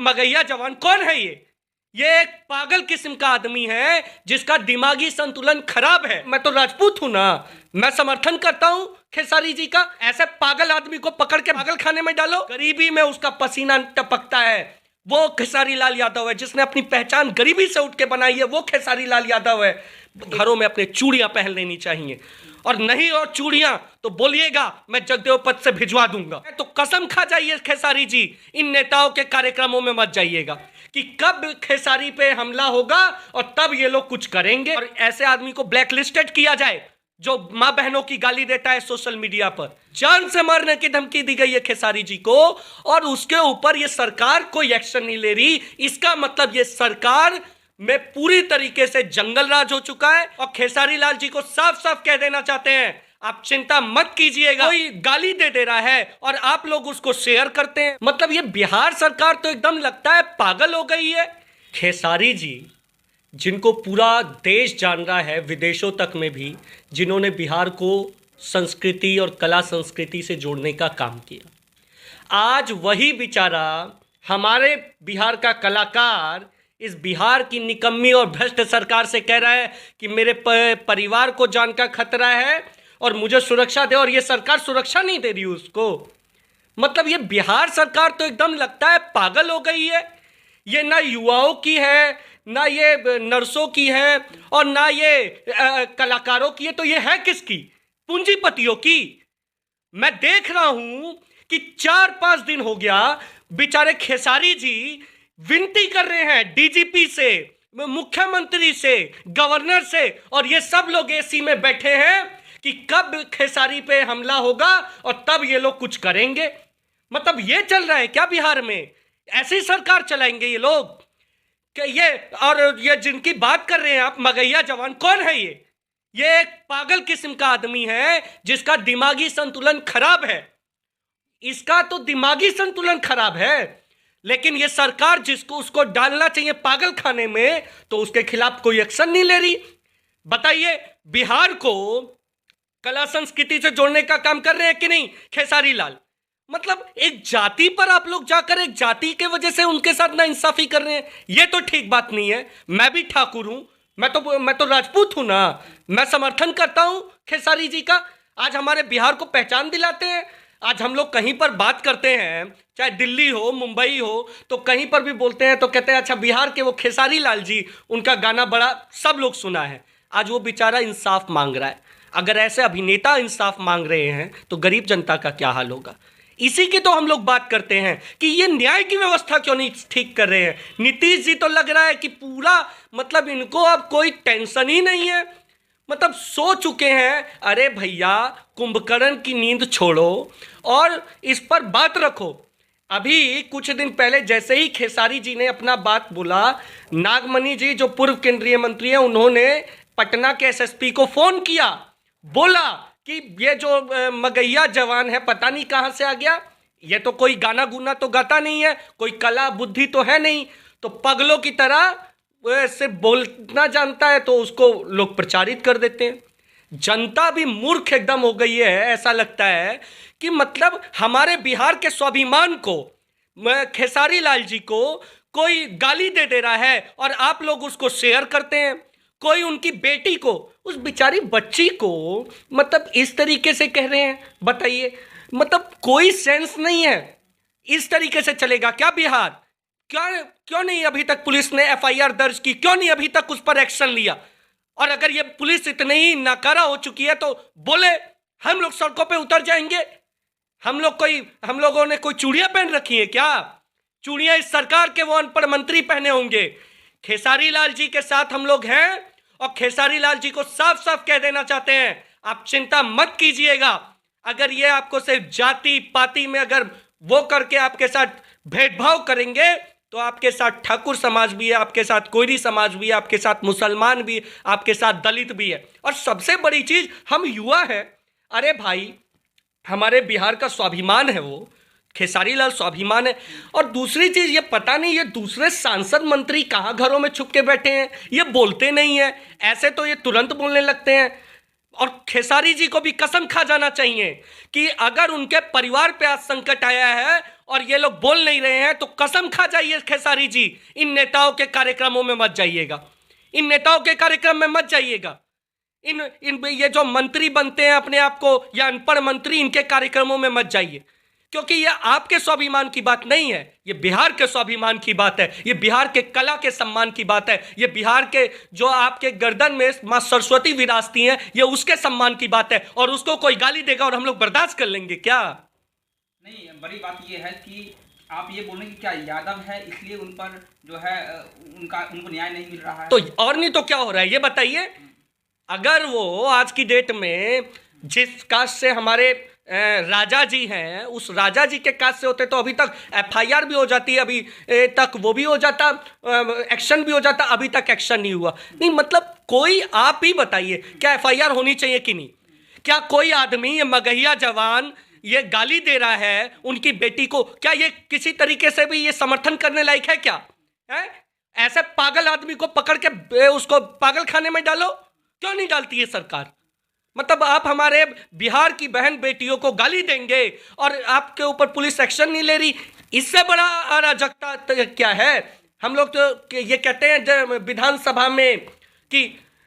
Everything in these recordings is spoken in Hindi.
मगैया जवान कौन है ये एक पागल किस्म का आदमी है जिसका दिमागी संतुलन खराब है। मैं तो राजपूत हूं ना, मैं समर्थन करता हूं खेसारी जी का। ऐसे पागल आदमी को पकड़ के पागल खाने में डालो। गरीबी में उसका पसीना टपकता है, वो खेसारी लाल यादव है। जिसने अपनी पहचान गरीबी से उठ के बनाई है वो खेसारी लाल यादव है। घरों में अपने चूड़ियां पहन लेनी चाहिए, और नहीं और चूड़ियां तो बोलिएगा मैं जगदेव पथ से भिजवा दूंगा। तो कसम खा जाइए खेसारी जी, इन नेताओं के कार्यक्रमों में मत जाइएगा कि कब खेसारी पे हमला होगा और तब ये लोग कुछ करेंगे और ऐसे आदमी को ब्लैकलिस्टेड किया जाए जो मां बहनों की गाली देता है सोशल मीडिया पर। जान से मारने की धमकी दी गई है खेसारी जी को, और उसके ऊपर ये सरकार कोई एक्शन नहीं ले रही। इसका मतलब ये सरकार में पूरी तरीके से जंगल राज हो चुका है। और खेसारी लाल जी को साफ साफ कह देना चाहते हैं, आप चिंता मत कीजिएगा। कोई गाली दे रहा है और आप लोग उसको शेयर करते हैं। मतलब ये बिहार सरकार तो एकदम लगता है पागल हो गई है। खेसारी जी जिनको पूरा देश जान रहा है, विदेशों तक में भी, जिन्होंने बिहार को संस्कृति और कला संस्कृति से जोड़ने का काम किया, आज वही बेचारा हमारे बिहार का कलाकार इस बिहार की निकम्मी और भ्रष्ट सरकार से कह रहा है कि मेरे परिवार को जान का खतरा है और मुझे सुरक्षा दे, और ये सरकार सुरक्षा नहीं दे रही उसको। मतलब ये बिहार सरकार तो एकदम लगता है पागल हो गई है। ये ना युवाओं की है, ना ये नर्सों की है, और ना ये कलाकारों की है। तो ये है किसकी? पूंजीपतियों की। मैं देख रहा हूं कि 4-5 दिन हो गया बेचारे खेसारी जी विनती कर रहे हैं डीजीपी से, मुख्यमंत्री से, गवर्नर से, और ये सब लोग एसी में बैठे हैं कि कब खेसारी पे हमला होगा और तब ये लोग कुछ करेंगे। मतलब ये चल रहा है क्या बिहार में? ऐसी सरकार चलाएंगे ये लोग? कि ये और ये जिनकी बात कर रहे हैं आप, मगैया जवान कौन है ये एक पागल किस्म का आदमी है जिसका दिमागी संतुलन खराब है। इसका तो दिमागी संतुलन खराब है, लेकिन ये सरकार जिसको उसको डालना चाहिए पागल खाने में, तो उसके खिलाफ कोई एक्शन नहीं ले रही। बताइए, बिहार को कला संस्कृति से जोड़ने का काम कर रहे हैं कि नहीं खेसारी लाल? मतलब एक जाति पर आप लोग जाकर एक जाति के वजह से उनके साथ ना इंसाफी कर रहे हैं, ये तो ठीक बात नहीं है। मैं भी ठाकुर हूं, मैं तो राजपूत हूं ना, मैं समर्थन करता हूं खेसारी जी का। आज हमारे बिहार को पहचान दिलाते हैं। आज हम लोग कहीं पर बात करते हैं, चाहे दिल्ली हो, मुंबई हो, तो कहीं पर भी बोलते हैं तो कहते हैं अच्छा बिहार के वो खेसारी लाल जी, उनका गाना बड़ा सब लोग सुना है। आज वो बेचारा इंसाफ मांग रहा है। अगर ऐसे अभिनेता इंसाफ मांग रहे हैं तो गरीब जनता का क्या हाल होगा? इसी की तो हम लोग बात करते हैं कि ये न्याय की व्यवस्था क्यों नहीं ठीक कर रहे हैं। नीतीश जी तो लग रहा है कि पूरा मतलब इनको अब कोई टेंशन ही नहीं है। मतलब सो चुके हैं, अरे भैया कुंभकर्ण की नींद छोड़ो और इस पर बात रखो। अभी कुछ दिन पहले जैसे ही खेसारी जी ने अपना बात बोला, नागमणि जी जो पूर्व केंद्रीय मंत्री हैं, उन्होंने पटना के एसएसपी को फोन किया, बोला कि ये जो मगैया जवान है पता नहीं कहां से आ गया, ये तो कोई गाना गुना तो गाता नहीं है, कोई कला बुद्धि तो है नहीं, तो पगलों की तरह से बोलना जानता है, तो उसको लोग प्रचारित कर देते हैं। जनता भी मूर्ख एकदम हो गई है। ऐसा लगता है कि मतलब हमारे बिहार के स्वाभिमान को, खेसारी लाल जी को कोई गाली दे रहा है और आप लोग उसको शेयर करते हैं। कोई उनकी बेटी को, उस बेचारी बच्ची को मतलब इस तरीके से कह रहे हैं। बताइए, मतलब कोई सेंस नहीं है। इस तरीके से चलेगा क्या बिहार? क्यों नहीं अभी तक पुलिस ने एफआईआर दर्ज की? क्यों नहीं अभी तक उस पर एक्शन लिया? और अगर ये पुलिस इतनी ही नाकारा हो चुकी है तो बोले हम लोग सड़कों पे उतर जाएंगे। हम लोगों ने कोई चूड़ियां पहन रखी है क्या? चूड़ियां इस सरकार के वो अनपढ़ मंत्री पहने होंगे। खेसारी लाल जी के साथ हम लोग हैं और खेसारी लाल जी को साफ साफ कह देना चाहते हैं, आप चिंता मत कीजिएगा। अगर ये आपको सिर्फ जाति पाति में अगर वो करके आपके साथ भेदभाव करेंगे तो आपके साथ ठाकुर समाज भी है, आपके साथ कोयरी समाज भी है, आपके साथ मुसलमान भी, आपके साथ दलित भी है। और सबसे बड़ी चीज, हम युवा हैं। अरे भाई, हमारे बिहार का स्वाभिमान है वो, खेसारी लाल स्वाभिमान है। और दूसरी चीज, ये पता नहीं ये दूसरे सांसद मंत्री कहाँ घरों में छुप के बैठे हैं, ये बोलते नहीं है। ऐसे तो ये तुरंत बोलने लगते हैं। और खेसारी जी को भी कसम खा जाना चाहिए कि अगर उनके परिवार पे आज संकट आया है और ये लोग बोल नहीं रहे हैं तो कसम खा जाइए खेसारी जी, इन नेताओं के कार्यक्रमों में मत जाइएगा, इन नेताओं के कार्यक्रम में मत जाइएगा। इन ये जो मंत्री बनते हैं अपने आप को या अनपढ़ मंत्री, इनके कार्यक्रमों में मत जाइए, क्योंकि ये आपके स्वाभिमान की बात नहीं है, ये बिहार के स्वाभिमान की बात है, ये बिहार के कला के सम्मान की बात है, ये बिहार के जो आपके गर्दन में मां सरस्वती विराजती हैं, ये उसके सम्मान की बात है। और उसको कोई गाली देगा और हम लोग बर्दाश्त कर लेंगे क्या? नहीं, बड़ी बात ये है कि आप ये बोल रहे हैं कि क्या यादव है इसलिए उन पर जो है उनको न्याय नहीं मिल रहा है? तो और नहीं तो क्या हो रहा है ये बताइए। अगर वो आज की डेट में जिस कास्ट से हमारे राजा जी हैं, उस राजा जी के कास्ट से होते तो अभी तक एफआईआर भी हो जाती, अभी तक वो भी हो जाता, एक्शन भी हो जाता, अभी तक एक्शन नहीं हुआ। नहीं मतलब कोई आप ही बताइए, क्या एफआईआर होनी चाहिए कि नहीं? क्या कोई आदमी, ये मगहिया जवान ये गाली दे रहा है उनकी बेटी को, क्या ये किसी तरीके से भी ये समर्थन करने लायक है क्या? है ऐसे पागल आदमी को पकड़ के उसको पागल खाने में डालो, क्यों नहीं डालती है सरकार? मतलब आप हमारे बिहार की बहन बेटियों को गाली देंगे और आपके ऊपर पुलिस एक्शन नहीं ले रही, इससे बड़ा अराजकता क्या है? हम लोग तो ये कहते हैं विधानसभा में कि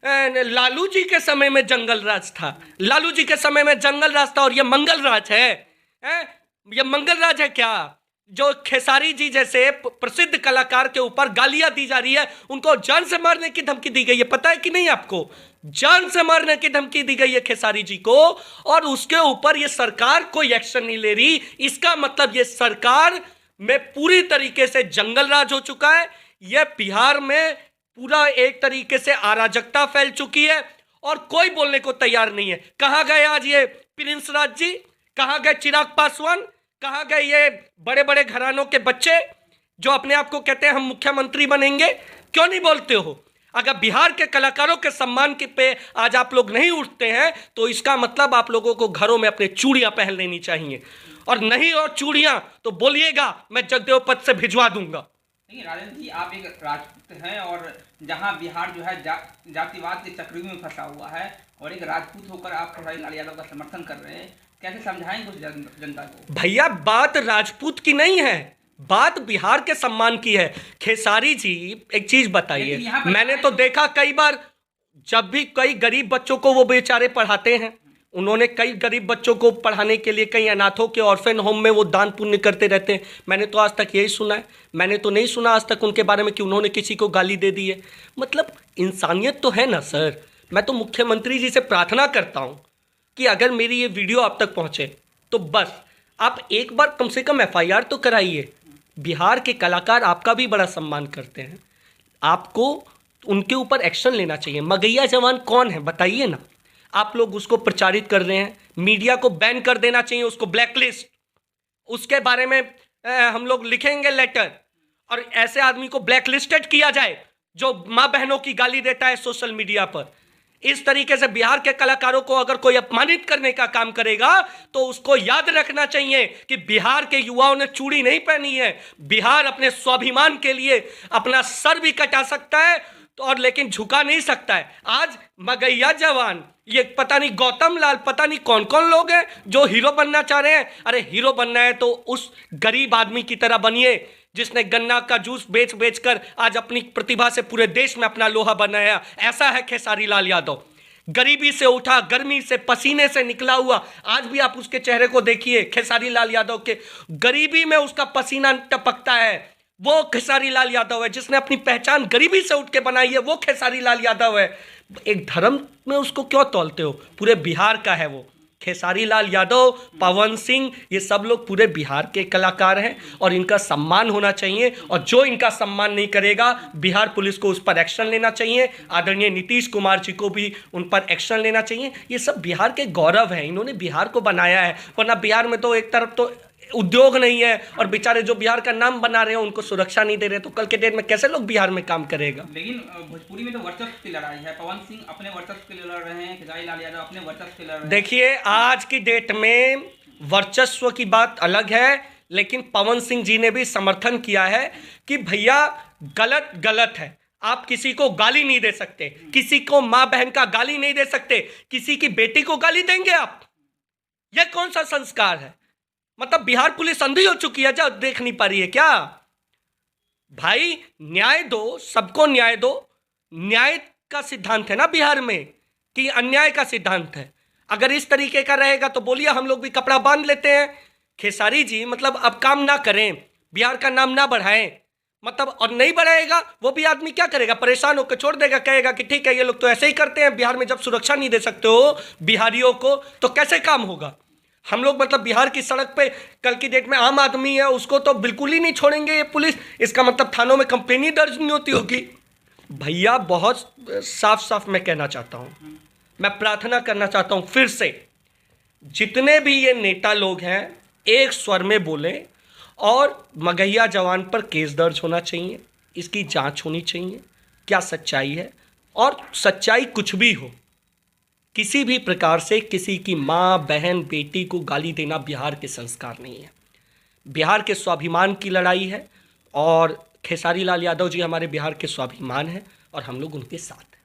लालू जी के समय में जंगल राज था, लालू जी के समय में जंगल राज था और ये मंगल राज है, ये मंगल राज है क्या? जो खेसारी जी जैसे प्रसिद्ध कलाकार के ऊपर गालियां दी जा रही है, उनको जान से मारने की धमकी दी गई है, पता है कि नहीं आपको? जान से मारने की धमकी दी गई है खेसारी जी को, और उसके ऊपर ये सरकार कोई एक्शन नहीं ले रही। इसका मतलब ये सरकार में पूरी तरीके से जंगल राज हो चुका है, ये बिहार में पूरा एक तरीके से अराजकता फैल चुकी है और कोई बोलने को तैयार नहीं है। कहां गए आज ये प्रिंस राज जी, कहां गए चिराग पासवान, कहां गए ये बड़े बड़े घरानों के बच्चे जो अपने आप को कहते हैं हम मुख्यमंत्री बनेंगे? क्यों नहीं बोलते हो? अगर बिहार के कलाकारों के सम्मान के पे आज आप लोग नहीं उठते हैं तो इसका मतलब आप लोगों को घरों में अपने चूड़ियां पहन लेनी चाहिए, और नहीं और चूड़ियां तो बोलिएगा मैं जगदेव पद से भिजवा दूंगा। नहीं राजेंद्र जी, आप एक राजपूत हैं और जहां बिहार जो है जातिवाद के चक्रव्यूह में फंसा हुआ है और एक राजपूत होकर आप खेसारी लाल यादव का समर्थन कर रहे हैं, कैसे समझाएंगे उस जनता को? भैया बात राजपूत की नहीं है, बात बिहार के सम्मान की है। खेसारी जी एक चीज बताइए, मैंने तो देखा कई बार जब भी कई गरीब बच्चों को वो बेचारे पढ़ाते हैं, उन्होंने कई गरीब बच्चों को पढ़ाने के लिए कई अनाथों के ऑर्फेन होम में वो दान पुण्य करते रहते हैं। मैंने तो आज तक यही सुना है, मैंने तो नहीं सुना आज तक उनके बारे में कि उन्होंने किसी को गाली दे दी है। मतलब इंसानियत तो है ना सर। मैं तो मुख्यमंत्री जी से प्रार्थना करता हूँ कि अगर मेरी ये वीडियो आप तक पहुँचे तो बस आप एक बार कम से कम एफआईआर तो कराइए। बिहार के कलाकार आपका भी बड़ा सम्मान करते हैं, आपको उनके ऊपर एक्शन लेना चाहिए। मगहिया जवान कौन है बताइए ना? आप लोग उसको प्रचारित कर रहे हैं, मीडिया को बैन कर देना चाहिए, उसको ब्लैकलिस्ट, उसके बारे में हम लोग लिखेंगे लेटर और ऐसे आदमी को ब्लैकलिस्टेड किया जाए जो माँ बहनों की गाली देता है सोशल मीडिया पर। इस तरीके से बिहार के कलाकारों को अगर कोई अपमानित करने का काम करेगा तो उसको याद रखना चाहिए कि बिहार के युवाओं ने चूड़ी नहीं पहनी है। बिहार अपने स्वाभिमान के लिए अपना सर भी कटा सकता है तो और लेकिन झुका नहीं सकता है। आज मगहिया जवान, ये पता नहीं गौतम लाल, पता नहीं कौन कौन लोग हैं जो हीरो बनना चाह रहे हैं। अरे हीरो बनना है तो उस गरीब आदमी की तरह बनिए जिसने गन्ना का जूस बेच बेच कर आज अपनी प्रतिभा से पूरे देश में अपना लोहा बनाया। ऐसा है खेसारी लाल यादव, गरीबी से उठा, गर्मी से, पसीने से निकला हुआ। आज भी आप उसके चेहरे को देखिए, खेसारी लाल यादव के गरीबी में उसका पसीना टपकता है, वो खेसारी लाल यादव है। जिसने अपनी पहचान गरीबी से उठ के बनाई है वो खेसारी लाल यादव है। एक धर्म में उसको क्यों तौलते हो? पूरे बिहार का है वो। खेसारी लाल यादव, पवन सिंह, ये सब लोग पूरे बिहार के कलाकार हैं और इनका सम्मान होना चाहिए। और जो इनका सम्मान नहीं करेगा, बिहार पुलिस को उस पर एक्शन लेना चाहिए। आदरणीय नीतीश कुमार जी को भी उन पर एक्शन लेना चाहिए। ये सब बिहार के गौरव है, इन्होंने बिहार को बनाया है। वरना बिहार में तो एक तरफ तो उद्योग नहीं है और बेचारे जो बिहार का नाम बना रहे हैं उनको सुरक्षा नहीं दे रहे, तो कल के डेट में कैसे लोग बिहार में काम करेगा? लेकिन भोजपुरी में तो वर्चस्व की लड़ाई है। पवन सिंह अपने वर्चस्व के लिए लड़ रहे हैं, खेसारी लाल यादव अपने वर्चस्व के लिए लड़ रहे हैं। देखिए आज की डेट में वर्चस्व की बात अलग है, लेकिन पवन सिंह जी ने भी समर्थन किया है कि भैया गलत गलत है। आप किसी को गाली नहीं दे सकते, किसी को माँ बहन का गाली नहीं दे सकते, किसी की बेटी को गाली देंगे आप? यह कौन सा संस्कार है? मतलब बिहार पुलिस अंधी हो चुकी है, जो देख नहीं पा रही है क्या? भाई न्याय दो, सबको न्याय दो। न्याय का सिद्धांत है ना बिहार में, कि अन्याय का सिद्धांत है। अगर इस तरीके का रहेगा तो बोलिए हम लोग भी कपड़ा बांध लेते हैं। खेसारी जी मतलब अब काम ना करें, बिहार का नाम ना बढ़ाएं, मतलब और नहीं बढ़ाएगा वो भी आदमी क्या करेगा, परेशान होकर छोड़ देगा, कहेगा कि ठीक है ये लोग तो ऐसे ही करते हैं, बिहार में जब सुरक्षा नहीं दे सकते हो बिहारियों को तो कैसे काम होगा। हम लोग मतलब बिहार की सड़क पे कल की डेट में आम आदमी है उसको तो बिल्कुल ही नहीं छोड़ेंगे ये पुलिस, इसका मतलब थानों में कंप्लेन ही दर्ज नहीं होती होगी। भैया बहुत साफ साफ मैं कहना चाहता हूँ, मैं प्रार्थना करना चाहता हूँ फिर से, जितने भी ये नेता लोग हैं एक स्वर में बोलें और मगहिया जवान पर केस दर्ज होना चाहिए, इसकी जांच होनी चाहिए क्या सच्चाई है। और सच्चाई कुछ भी हो, किसी भी प्रकार से किसी की माँ बहन बेटी को गाली देना बिहार के संस्कार नहीं है, बिहार के स्वाभिमान की लड़ाई है। और खेसारी लाल यादव जी हमारे बिहार के स्वाभिमान हैं और हम लोग उनके साथ हैं।